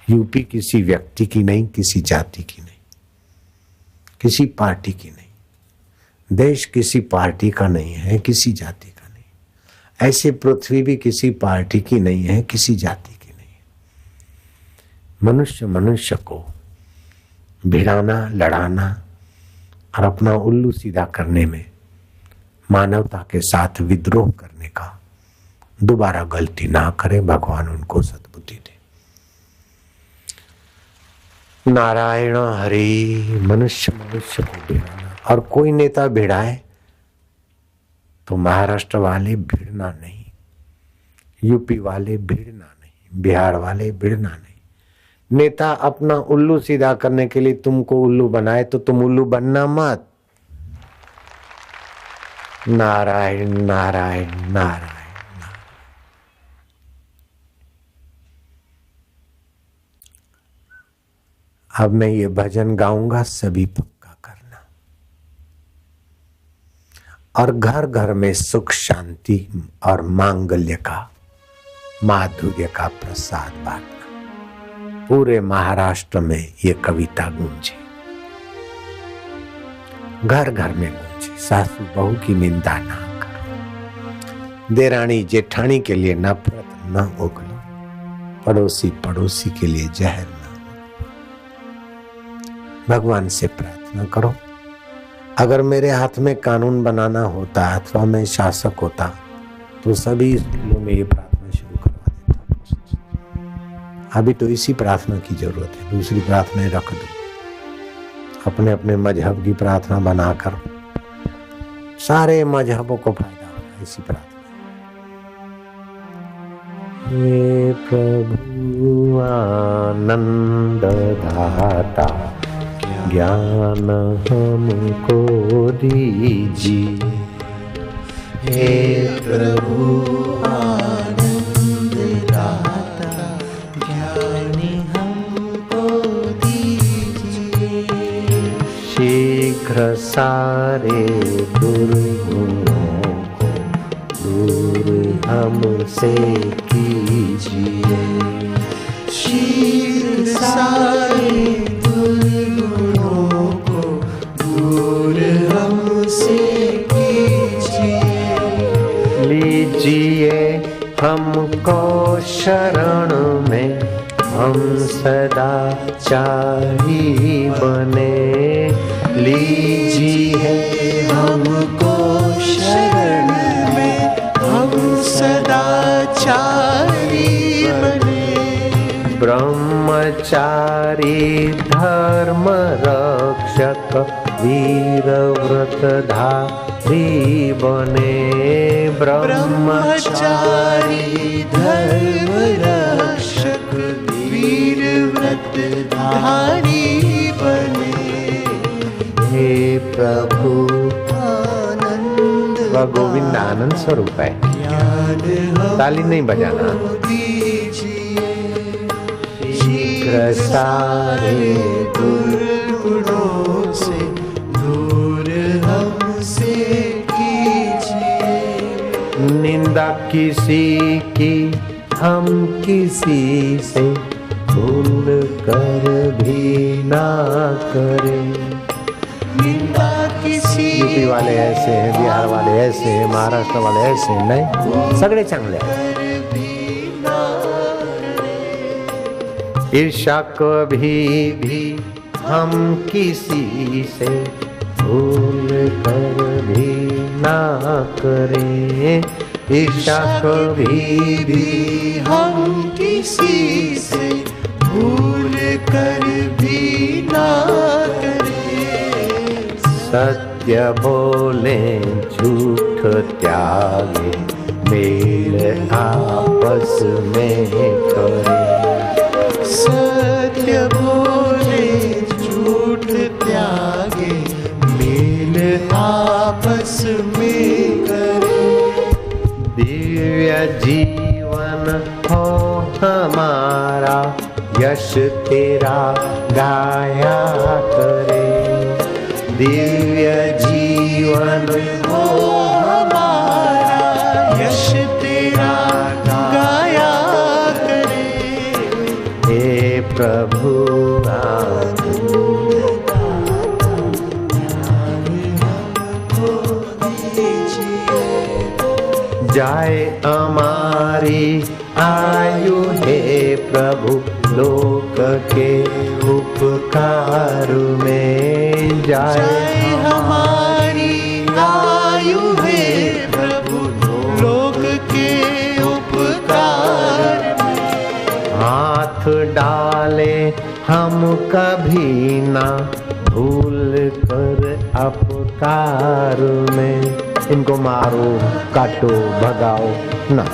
यूपी किसी व्यक्ति की नहीं, किसी जाति की नहीं, किसी पार्टी की नहीं। देश किसी पार्टी का नहीं है, किसी जाति का नहीं। ऐसे पृथ्वी भी किसी पार्टी की नहीं है, किसी जाति की नहीं है। मनुष्य मनुष्य को भिड़ाना, लड़ाना और अपना उल्लू सीधा करने में, मानवता के साथ विद्रोह करने का दोबारा गलती ना करे। भगवान उनको सद्बुद्धि दे। नारायण हरि। मनुष्य मनुष्य को भिड़ाना, और कोई नेता भिड़ाए तो महाराष्ट्र वाले भिड़ना नहीं, यूपी वाले भिड़ना नहीं, बिहार वाले भिड़ना नहीं। नेता अपना उल्लू सीधा करने के लिए तुमको उल्लू बनाए तो तुम उल्लू बनना मत। नारायण नारायण नारायण। अब मैं ये भजन गाऊंगा, सभी पक्का करना, और घर घर में सुख शांति और मांगल्य का, माधुर्य का प्रसाद बांटना। पूरे महाराष्ट्र में ये कविता गूंजे, घर घर में गूंजे। सासू बहू की निंदा ना करो, देरानी जेठानी के लिए नफरत न उगलो, पड़ोसी पड़ोसी के लिए जहर। भगवान से प्रार्थना करो, अगर मेरे हाथ में कानून बनाना होता अथवा मैं शासक होता तो सभी स्कूलों में ये प्रार्थना शुरू करवा देता। अभी तो इसी प्रार्थना की जरूरत है, दूसरी प्रार्थनाएं रख दो। अपने अपने मजहब की प्रार्थना बनाकर सारे मजहबों को फायदा होगा। इसी प्रार्थना, हे प्रभु आनंद दाता, ज्ञान हमको दीजिए। हे प्रभु आनंद दाता, ज्ञान हमको दीजिए। शीघ्र सारे दुर्गुणों को दूर हमसे कीजिए। शीघ्र सारे लीजिए हमको शरण में, हम सदाचारी बने। लीजिए हमको शरण में, हम सदाचारी बने। ब्रह्मचारी धर्म रक्षक, वीर व्रतधारी बने। ब्रह्मचारी धर्म रक्षक, वीर व्रतधारी बने। हे प्रभु आनंद गोविंद आनंद स्वरूप है, ताली नहीं बजाना। शीघ्र सारे दुर्गुणों से दूर हमसे कीजिए। निंदा किसी की हम किसी से भूल कर भी ना करें। निंदा किसी यूपी वाले ऐसे हैं, बिहार वाले ऐसे हैं, महाराष्ट्र वाले ऐसे हैं, नहीं सगळे चांगले हैं। ईर्ष्या कभी भी हम किसी से भूल भूल कर भी ना करें, ईर्ष्या कभी भी हम किसी से भूल कर भी ना करें। सत्य बोले झूठ त्यागे, मेल आपस में करें। सत्य बोले झूठ त्यागे, मेल आपस में करें। दिव्य जीवन हो हमारा, यश तेरा गाया करे। दिव्य जीवन हो हमारा, यश तेरा गाया करे। हे प्रभु जाए हमारी आयु, हे प्रभु लोक के उपकार में। जाए हमारी आयु, हे प्रभु लोक के उपकार में। हाथ डाले हम कभी ना, भूल कर अपकार में। इनको मारो, काटो, भगाओ ना।